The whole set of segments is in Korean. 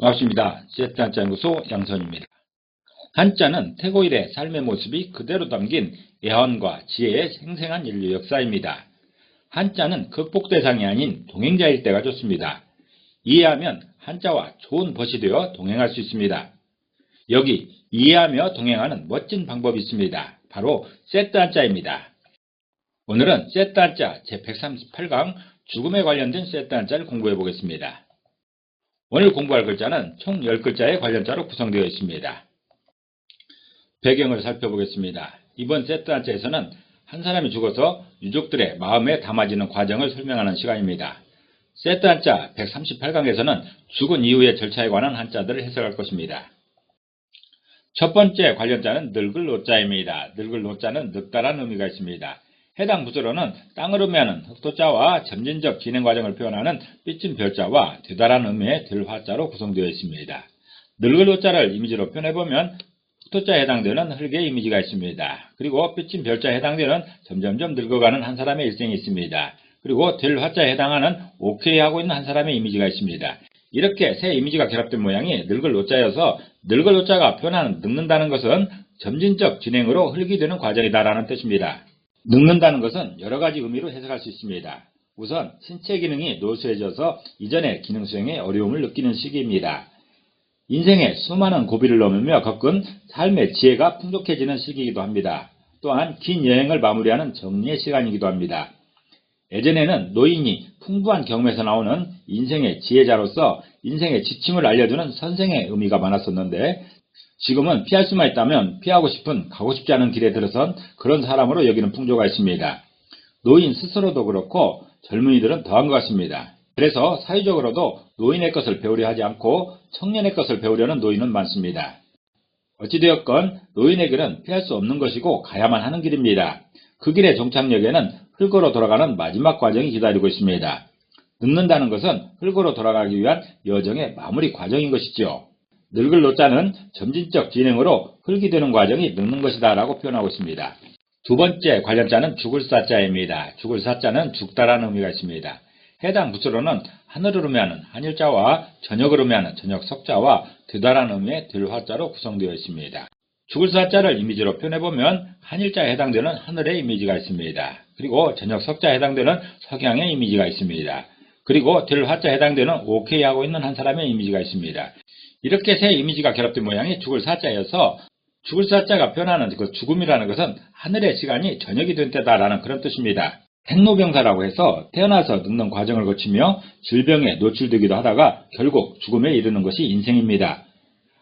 반갑습니다. 한자연구소 양선입니다. 한자는 태고일의 삶의 모습이 그대로 담긴 애환과 지혜의 생생한 인류 역사입니다. 한자는 극복 대상이 아닌 동행자일 때가 좋습니다. 이해하면 한자와 좋은 벗이 되어 동행할 수 있습니다. 여기 이해하며 동행하는 멋진 방법이 있습니다. 바로 세트 한자입니다. 오늘은 세트 한자 제138강 죽음에 관련된 세트 한자를 공부해 보겠습니다. 오늘 공부할 글자는 총 10글자의 관련자로 구성되어 있습니다. 배경을 살펴보겠습니다. 이번 세트 한자에서는 한 사람이 죽어서 유족들의 마음에 담아지는 과정을 설명하는 시간입니다. 세트 한자 138강에서는 죽은 이후의 절차에 관한 한자들을 해석할 것입니다. 첫 번째 관련자는 늙을 노자입니다. 늙을 노자는 늙다라는 의미가 있습니다. 해당 부조로는 땅을 의미하는 흑토자와 점진적 진행 과정을 표현하는 삐친 별자와 되다라는 의미의 들화자로 구성되어 있습니다. 늙을 노자를 이미지로 표현해보면 흑토자에 해당되는 흙의 이미지가 있습니다. 그리고 삐친 별자에 해당되는 점점점 늙어가는 한 사람의 일생이 있습니다. 그리고 들화자에 해당하는 오케이 하고 있는 한 사람의 이미지가 있습니다. 이렇게 세 이미지가 결합된 모양이 늙을 노자여서 늙을 노자가 표현하는 늙는다는 것은 점진적 진행으로 흙이 되는 과정이다라는 뜻입니다. 늙는다는 것은 여러가지 의미로 해석할 수 있습니다. 우선 신체 기능이 노쇠해져서 이전의 기능 수행에 어려움을 느끼는 시기입니다. 인생에 수많은 고비를 넘으며 겪은 삶의 지혜가 풍족해지는 시기이기도 합니다. 또한 긴 여행을 마무리하는 정리의 시간이기도 합니다. 예전에는 노인이 풍부한 경험에서 나오는 인생의 지혜자로서 인생의 지침을 알려주는 선생의 의미가 많았었는데 지금은 피할 수만 있다면 피하고 싶은 가고 싶지 않은 길에 들어선 그런 사람으로 여기는 풍조가 있습니다. 노인 스스로도 그렇고 젊은이들은 더한 것 같습니다. 그래서 사회적으로도 노인의 것을 배우려 하지 않고 청년의 것을 배우려는 노인은 많습니다. 어찌되었건 노인의 길은 피할 수 없는 것이고 가야만 하는 길입니다. 그 길의 종착역에는 흙으로 돌아가는 마지막 과정이 기다리고 있습니다. 늙는다는 것은 흙으로 돌아가기 위한 여정의 마무리 과정인 것이죠. 늙을 노자는 점진적 진행으로 흙이 되는 과정이 늙는 것이다 라고 표현하고 있습니다. 두 번째 관련자는 죽을 사자입니다. 죽을 사자는 죽다라는 의미가 있습니다. 해당 부수로는 하늘을 의미하는 한일자와 저녁을 의미하는 저녁 석자와 되다라는 의미의 들화자로 구성되어 있습니다. 죽을 사자를 이미지로 표현해보면 한일자에 해당되는 하늘의 이미지가 있습니다. 그리고 저녁 석자에 해당되는 석양의 이미지가 있습니다. 그리고 들화자에 해당되는 오케이 하고 있는 한 사람의 이미지가 있습니다. 이렇게 세 이미지가 결합된 모양이 죽을 사자여서 죽을 사자가 표현하는 그 죽음이라는 것은 하늘의 시간이 저녁이 된 때다라는 그런 뜻입니다. 행로병사라고 해서 태어나서 늙는 과정을 거치며 질병에 노출되기도 하다가 결국 죽음에 이르는 것이 인생입니다.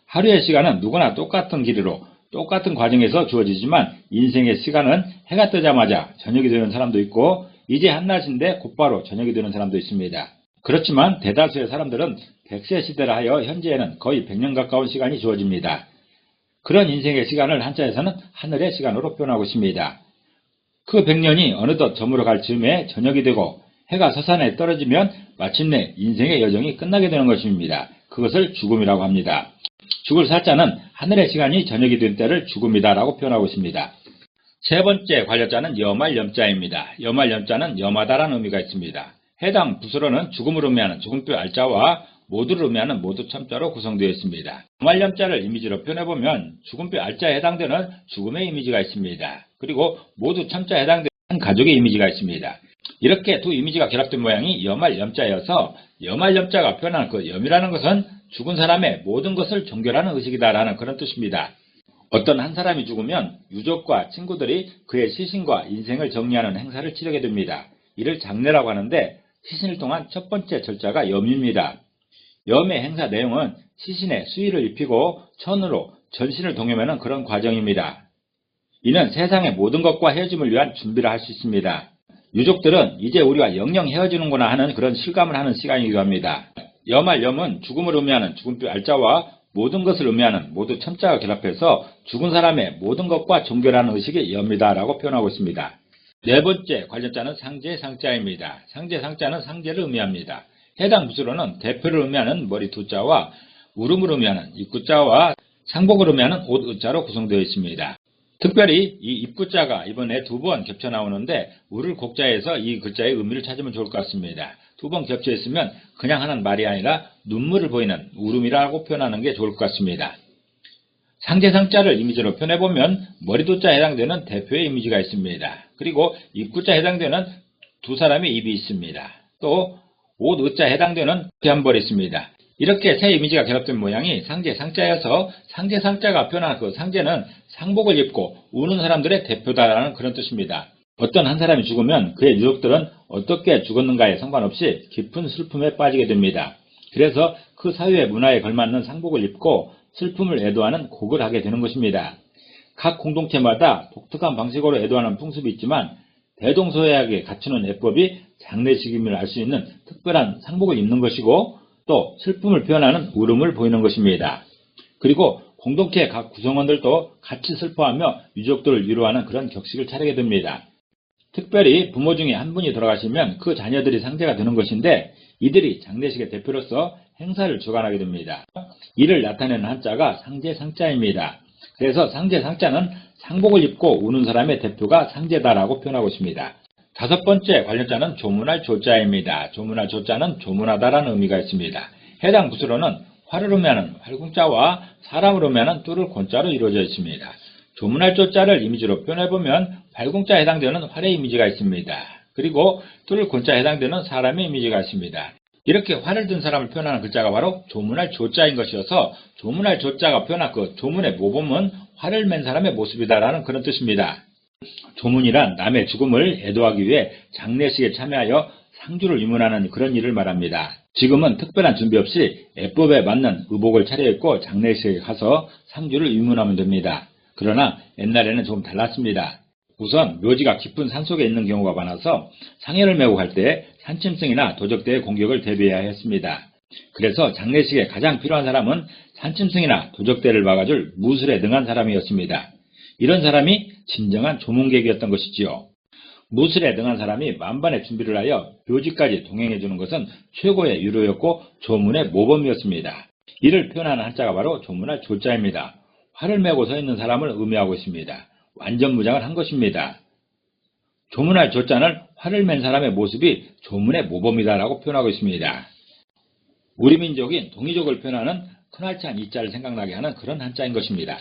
하루의 시간은 누구나 똑같은 길이로 똑같은 과정에서 주어지지만 인생의 시간은 해가 뜨자마자 저녁이 되는 사람도 있고 이제 한낮인데 곧바로 저녁이 되는 사람도 있습니다. 그렇지만 대다수의 사람들은 100세 시대라 하여 현재에는 거의 100년 가까운 시간이 주어집니다. 그런 인생의 시간을 한자에서는 하늘의 시간으로 표현하고 있습니다. 그 100년이 어느덧 저물어 갈 즈음에 저녁이 되고 해가 서산에 떨어지면 마침내 인생의 여정이 끝나게 되는 것입니다. 그것을 죽음이라고 합니다. 죽을 사자는 하늘의 시간이 저녁이 된 때를 죽음이다라고 표현하고 있습니다. 세 번째 관련자는 염할 염자입니다. 염할 염자는 염하다라는 의미가 있습니다. 해당 부수로는 죽음을 의미하는 죽음표 알자와 모두를 의미하는 모두 참자로 구성되어 있습니다. 염할 염자를 이미지로 표현해보면 죽음표 알자에 해당되는 죽음의 이미지가 있습니다. 그리고 모두 참자에 해당되는 가족의 이미지가 있습니다. 이렇게 두 이미지가 결합된 모양이 염할 염자여서 염할 염자가 표현하는 그 염이라는 것은 죽은 사람의 모든 것을 종결하는 의식이다라는 그런 뜻입니다. 어떤 한 사람이 죽으면 유족과 친구들이 그의 시신과 인생을 정리하는 행사를 치르게 됩니다. 이를 장례라고 하는데 시신을 통한 첫 번째 절차가 염입니다. 염의 행사 내용은 시신에 수의를 입히고 천으로 전신을 동여매는 그런 과정입니다. 이는 세상의 모든 것과 헤어짐을 위한 준비를 할 수 있습니다. 유족들은 이제 우리와 영영 헤어지는구나 하는 그런 실감을 하는 시간이기도 합니다. 염할 염은 죽음을 의미하는 죽음표 알자와 모든 것을 의미하는 모두 첨자가 결합해서 죽은 사람의 모든 것과 종결하는 의식이 염이다라고 표현하고 있습니다. 네 번째 관련자는 상제 상자입니다. 상제 상자는 상제를 의미합니다. 해당 부수로는 대표를 의미하는 머리 두자와 울음을 의미하는 입구자와 상복을 의미하는 옷 의자로 구성되어 있습니다. 특별히 이 입구자가 이번에 두 번 겹쳐 나오는데 울을 곡자에서 이 글자의 의미를 찾으면 좋을 것 같습니다. 두 번 겹쳐 있으면 그냥 하는 말이 아니라 눈물을 보이는 울음이라고 표현하는 게 좋을 것 같습니다. 상제상자를 이미지로 표현해보면 머리도자에 해당되는 대표의 이미지가 있습니다. 그리고 입구자에 해당되는 두 사람의 입이 있습니다. 또 옷 의자에 해당되는 한 벌이 있습니다. 이렇게 세 이미지가 결합된 모양이 상제상자여서 상제상자가 표현하는 그 상제는 상복을 입고 우는 사람들의 대표다라는 그런 뜻입니다. 어떤 한 사람이 죽으면 그의 유족들은 어떻게 죽었는가에 상관없이 깊은 슬픔에 빠지게 됩니다. 그래서 그 사회의 문화에 걸맞는 상복을 입고 슬픔을 애도하는 곡을 하게 되는 것입니다. 각 공동체마다 독특한 방식으로 애도하는 풍습이 있지만 대동소이하게 갖추는 예법이 장례식임을 알 수 있는 특별한 상복을 입는 것이고 또 슬픔을 표현하는 울음을 보이는 것입니다. 그리고 공동체의 각 구성원들도 같이 슬퍼하며 유족들을 위로하는 그런 격식을 차리게 됩니다. 특별히 부모 중에 한 분이 돌아가시면 그 자녀들이 상제가 되는 것인데 이들이 장례식의 대표로서 행사를 주관하게 됩니다. 이를 나타내는 한자가 상제상자입니다. 그래서 상제상자는 상복을 입고 우는 사람의 대표가 상제다라고 표현하고 있습니다. 다섯 번째 관련자는 조문할 조자입니다. 조문할 조자는 조문하다라는 의미가 있습니다. 해당 부수로는 활을 의미하는 활궁자와 사람을 의미하는 뚫을 곤자로 이루어져 있습니다. 조문할 조자를 이미지로 표현해보면 활궁자에 해당되는 활의 이미지가 있습니다. 그리고 뚫을 곤자에 해당되는 사람의 이미지가 있습니다. 이렇게 활을 든 사람을 표현하는 글자가 바로 조문할 조자인 것이어서 조문할 조자가 표현한 그 조문의 모범은 활을 맨 사람의 모습이다라는 그런 뜻입니다. 조문이란 남의 죽음을 애도하기 위해 장례식에 참여하여 상주를 위문하는 그런 일을 말합니다. 지금은 특별한 준비 없이 예법에 맞는 의복을 차려입고 장례식에 가서 상주를 위문하면 됩니다. 그러나 옛날에는 좀 달랐습니다. 우선 묘지가 깊은 산속에 있는 경우가 많아서 상해를 메고 갈 때 산짐승이나 도적대의 공격을 대비해야 했습니다. 그래서 장례식에 가장 필요한 사람은 산짐승이나 도적대를 막아줄 무술에 능한 사람이었습니다. 이런 사람이 진정한 조문객이었던 것이지요. 무술에 능한 사람이 만반의 준비를 하여 묘지까지 동행해주는 것은 최고의 유료였고 조문의 모범이었습니다. 이를 표현하는 한자가 바로 조문할 조자입니다. 활을 메고 서 있는 사람을 의미하고 있습니다. 완전 무장을 한 것입니다. 조문할 조자는 활을 맨 사람의 모습이 조문의 모범이다라고 표현하고 있습니다. 우리 민족인 동이족을 표현하는 큰활찬 이자를 생각나게 하는 그런 한자인 것입니다.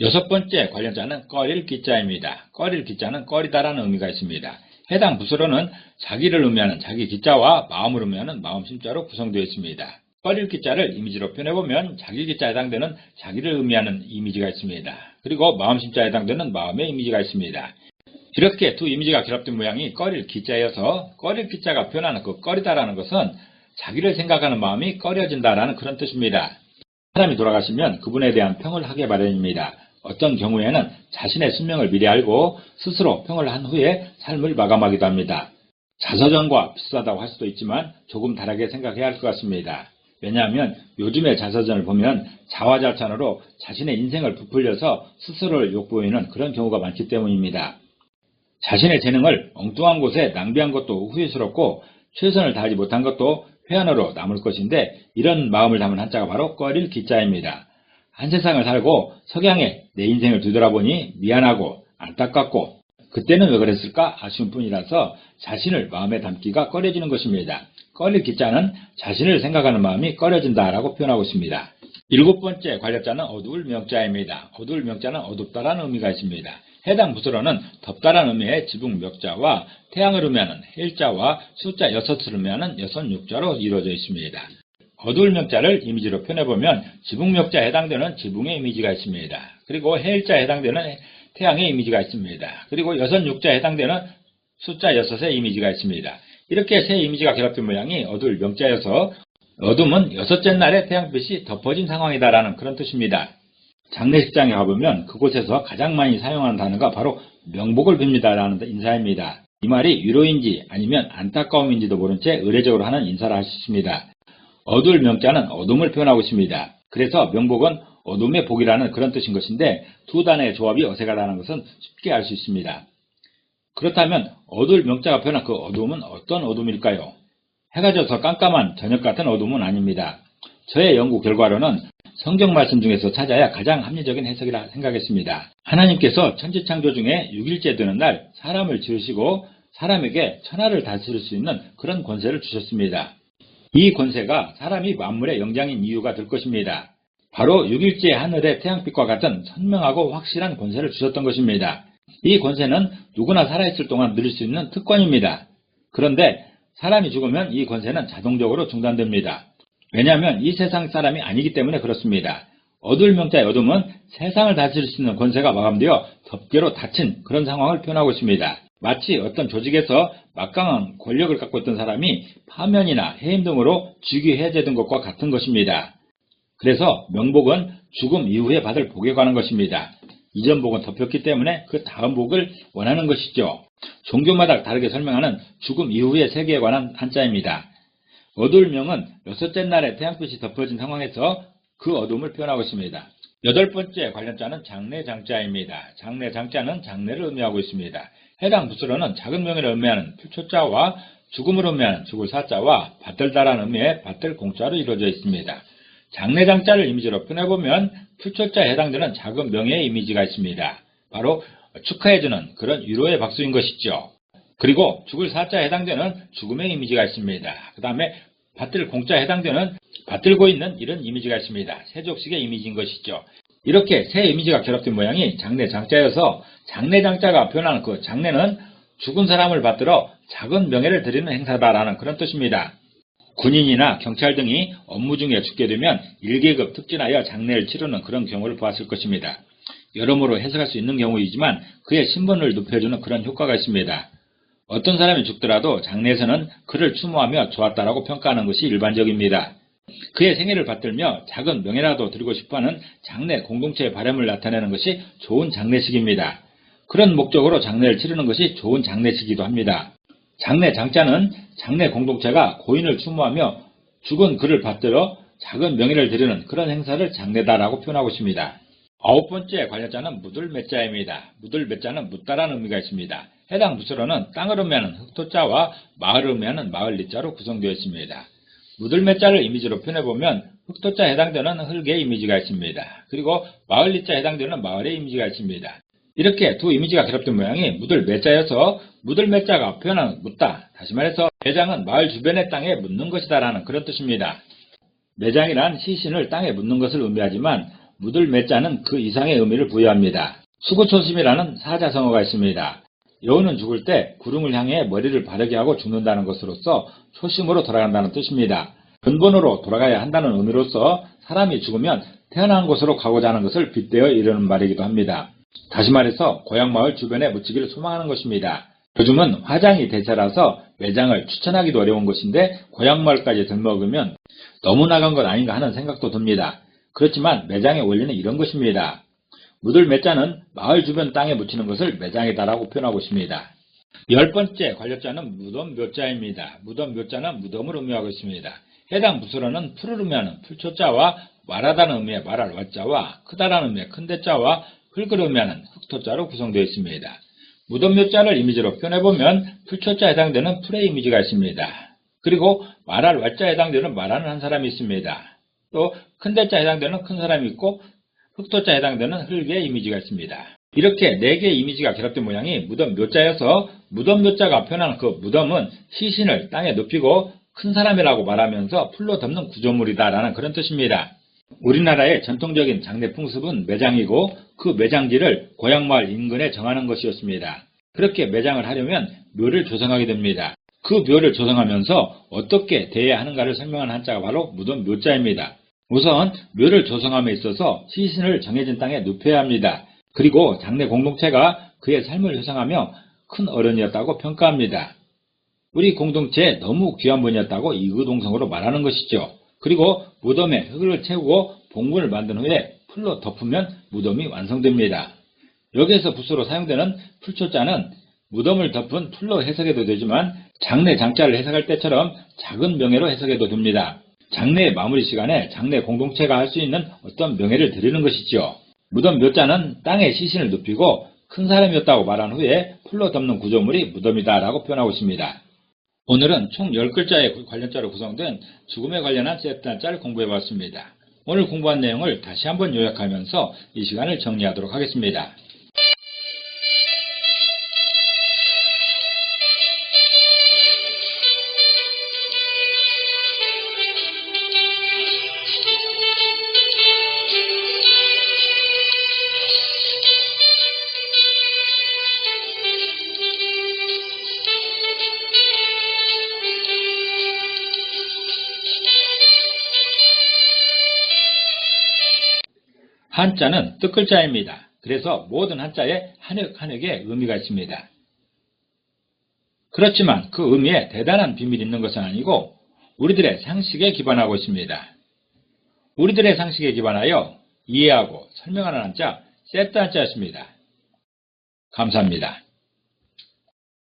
여섯 번째 관련자는 꺼릴 기자입니다. 꺼릴 기자는 꺼리다라는 의미가 있습니다. 해당 부수로는 자기를 의미하는 자기 기자와 마음을 의미하는 마음 심자로 구성되어 있습니다. 꺼릴 기자를 이미지로 표현해보면 자기 기자에 해당되는 자기를 의미하는 이미지가 있습니다. 그리고 마음 심자에 해당되는 마음의 이미지가 있습니다. 이렇게 두 이미지가 결합된 모양이 꺼릴 기자여서 꺼릴 기자가 표현하는 그 꺼리다라는 것은 자기를 생각하는 마음이 꺼려진다라는 그런 뜻입니다. 사람이 돌아가시면 그분에 대한 평을 하게 마련입니다. 어떤 경우에는 자신의 숙명을 미리 알고 스스로 평을 한 후에 삶을 마감하기도 합니다. 자서전과 비슷하다고 할 수도 있지만 조금 다르게 생각해야 할 것 같습니다. 왜냐하면 요즘의 자서전을 보면 자화자찬으로 자신의 인생을 부풀려서 스스로를 욕보이는 그런 경우가 많기 때문입니다. 자신의 재능을 엉뚱한 곳에 낭비한 것도 후회스럽고 최선을 다하지 못한 것도 회한으로 남을 것인데 이런 마음을 담은 한자가 바로 꺼릴 기자입니다. 한 세상을 살고 석양에 내 인생을 뒤돌아보니 미안하고 안타깝고 그때는 왜 그랬을까 아쉬운 뿐이라서 자신을 마음에 담기가 꺼려지는 것입니다. 꺼릴 기자는 자신을 생각하는 마음이 꺼려진다라고 표현하고 있습니다. 일곱 번째 관력자는 어두울 명자입니다. 어두울 명자는 어둡다라는 의미가 있습니다. 해당 부수로는 덥다라는 의미의 지붕 멱자와 태양을 의미하는 해일자와 숫자 6을 의미하는 여섯 육자로 이루어져 있습니다. 어두울 명자를 이미지로 표현해보면 지붕 멱자에 해당되는 지붕의 이미지가 있습니다. 그리고 해일자에 해당되는 태양의 이미지가 있습니다. 그리고 여섯 육자에 해당되는 숫자 6의 이미지가 있습니다. 이렇게 세 이미지가 결합된 모양이 어두울 명자여서 어둠은 여섯째 날에 태양빛이 덮어진 상황이다라는 그런 뜻입니다. 장례식장에 가보면 그곳에서 가장 많이 사용하는 단어가 바로 명복을 빕니다라는 인사입니다. 이 말이 위로인지 아니면 안타까움인지도 모른 채 의례적으로 하는 인사를 할 수 있습니다. 어두울 명자는 어둠을 표현하고 있습니다. 그래서 명복은 어둠의 복이라는 그런 뜻인 것인데 두 단어의 조합이 어색하다는 것은 쉽게 알 수 있습니다. 그렇다면 어두울 명자가 표현한 그 어둠은 어떤 어둠일까요? 해가 져서 깜깜한 저녁 같은 어둠은 아닙니다. 저의 연구 결과로는 성경 말씀 중에서 찾아야 가장 합리적인 해석이라 생각했습니다. 하나님께서 천지창조 중에 6일째 되는 날 사람을 지으시고 사람에게 천하를 다스릴 수 있는 그런 권세를 주셨습니다. 이 권세가 사람이 만물의 영장인 이유가 될 것입니다. 바로 6일째 하늘의 태양빛과 같은 선명하고 확실한 권세를 주셨던 것입니다. 이 권세는 누구나 살아있을 동안 누릴 수 있는 특권입니다. 그런데 사람이 죽으면 이 권세는 자동적으로 중단됩니다. 왜냐하면 이 세상 사람이 아니기 때문에 그렇습니다. 어두울 명자의 어둠은 세상을 다스릴 수 있는 권세가 마감되어 덮개로 닫힌 그런 상황을 표현하고 있습니다. 마치 어떤 조직에서 막강한 권력을 갖고 있던 사람이 파면이나 해임 등으로 직위 해제된 것과 같은 것입니다. 그래서 명복은 죽음 이후에 받을 복에 관한 것입니다. 이전 복은 덮였기 때문에 그 다음 복을 원하는 것이죠. 종교마다 다르게 설명하는 죽음 이후의 세계에 관한 한자입니다. 어두울 명은 여섯째 날에 태양빛이 덮어진 상황에서 그 어둠을 표현하고 있습니다. 여덟 번째 관련자는 장래장자입니다. 장래장자는 장래를 의미하고 있습니다. 해당 부수로는 작은 명예를 의미하는 풀초자와 죽음을 의미하는 죽을 사자와 받들다라는 의미의 받들 공자로 이루어져 있습니다. 장래장자를 이미지로 표현해보면 풀초자에 해당되는 작은 명예의 이미지가 있습니다. 바로 축하해주는 그런 위로의 박수인 것이죠. 그리고 죽을 사자에 해당되는 죽음의 이미지가 있습니다. 그 다음에 받들 공자에 해당되는 받들고 있는 이런 이미지가 있습니다. 세족식의 이미지인 것이죠. 이렇게 세 이미지가 결합된 모양이 장래장자여서 장래장자가 표현하는 그 장래는 죽은 사람을 받들어 작은 명예를 드리는 행사다라는 그런 뜻입니다. 군인이나 경찰 등이 업무 중에 죽게 되면 1계급 특진하여 장례를 치르는 그런 경우를 보았을 것입니다. 여러모로 해석할 수 있는 경우이지만 그의 신분을 높여주는 그런 효과가 있습니다. 어떤 사람이 죽더라도 장례에서는 그를 추모하며 좋았다라고 평가하는 것이 일반적입니다. 그의 생애를 받들며 작은 명예라도 드리고 싶어하는 장례 공동체의 바람을 나타내는 것이 좋은 장례식입니다. 그런 목적으로 장례를 치르는 것이 좋은 장례식이기도 합니다. 장례 장자는 장례 공동체가 고인을 추모하며 죽은 그를 받들어 작은 명예를 드리는 그런 행사를 장례다라고 표현하고 있습니다. 아홉 번째 관련자는 묻을 맺자입니다. 묻을 맺자는 묻다라는 의미가 있습니다. 해당 부서로는 땅을 의미하는 흑토자와 마을을 의미하는 마을리자로 구성되어 있습니다. 묻을 맺자를 이미지로 표현해보면 흑토자에 해당되는 흙의 이미지가 있습니다. 그리고 마을리자에 해당되는 마을의 이미지가 있습니다. 이렇게 두 이미지가 결합된 모양이 묻을 맺자여서 묻을 맺자가 표현하는 묻다, 다시 말해서 매장은 마을 주변의 땅에 묻는 것이다 라는 그런 뜻입니다. 매장이란 시신을 땅에 묻는 것을 의미하지만 묻을 맺자는 그 이상의 의미를 부여합니다. 수구초심이라는 사자성어가 있습니다. 여우는 죽을 때 구름을 향해 머리를 바르게 하고 죽는다는 것으로서 초심으로 돌아간다는 뜻입니다. 근본으로 돌아가야 한다는 의미로서 사람이 죽으면 태어난 곳으로 가고자 하는 것을 빗대어 이르는 말이기도 합니다. 다시 말해서 고향마을 주변에 묻히기를 소망하는 것입니다. 요즘은 화장이 대세라서 매장을 추천하기도 어려운 것인데 고향마을까지 들먹으면 너무 나간 것 아닌가 하는 생각도 듭니다. 그렇지만 매장의 원리는 이런 것입니다. 묻을 맺자는 마을 주변 땅에 묻히는 것을 매장이다라고 표현하고 있습니다. 열 번째 관력자는 무덤 묘자입니다. 무덤 묘자는 무덤을 의미하고 있습니다. 해당 부수로는 풀을 의미하는 풀초자와 말하다는 의미의 말할 와자와 크다라는 의미의 큰대자와 흙을 의미하는 흙토자로 구성되어 있습니다. 무덤 묘자를 이미지로 표현해보면 풀초자에 해당되는 풀의 이미지가 있습니다. 그리고 말할 와자에 해당되는 말하는 한 사람이 있습니다. 또 큰대자에 해당되는 큰 사람이 있고 흙토자에 해당되는 흙의 이미지가 있습니다. 이렇게 4개의 이미지가 결합된 모양이 무덤 묘자여서 무덤 묘자가 표현하는 그 무덤은 시신을 땅에 눕히고 큰 사람이라고 말하면서 풀로 덮는 구조물이다라는 그런 뜻입니다. 우리나라의 전통적인 장례 풍습은 매장이고 그 매장지를 고향마을 인근에 정하는 것이었습니다. 그렇게 매장을 하려면 묘를 조성하게 됩니다. 그 묘를 조성하면서 어떻게 대해야 하는가를 설명하는 한자가 바로 무덤 묘자입니다. 우선 묘를 조성함에 있어서 시신을 정해진 땅에 눕혀야 합니다. 그리고 장례 공동체가 그의 삶을 회상하며 큰 어른이었다고 평가합니다. 우리 공동체에 너무 귀한 분이었다고 이구동성으로 말하는 것이죠. 그리고 무덤에 흙을 채우고 봉분을 만든 후에 풀로 덮으면 무덤이 완성됩니다. 여기에서 부수로 사용되는 풀초자는 무덤을 덮은 풀로 해석해도 되지만 장례 장자를 해석할 때처럼 작은 명예로 해석해도 됩니다. 장례 마무리 시간에 장례 공동체가 할 수 있는 어떤 명예를 드리는 것이죠. 무덤 묘자는 땅에 시신을 눕히고 큰 사람이었다고 말한 후에 풀로 덮는 구조물이 무덤이다 라고 표현하고 있습니다. 오늘은 총 10글자의 관련자로 구성된 죽음에 관련한 세트 한자를 공부해봤습니다. 오늘 공부한 내용을 다시 한번 요약하면서 이 시간을 정리하도록 하겠습니다. 한자는 뜻글자입니다. 그래서 모든 한자에 한획의 의미가 있습니다. 그렇지만 그 의미에 대단한 비밀이 있는 것은 아니고 우리들의 상식에 기반하고 있습니다. 우리들의 상식에 기반하여 이해하고 설명하는 한자 세트 한자였습니다. 감사합니다.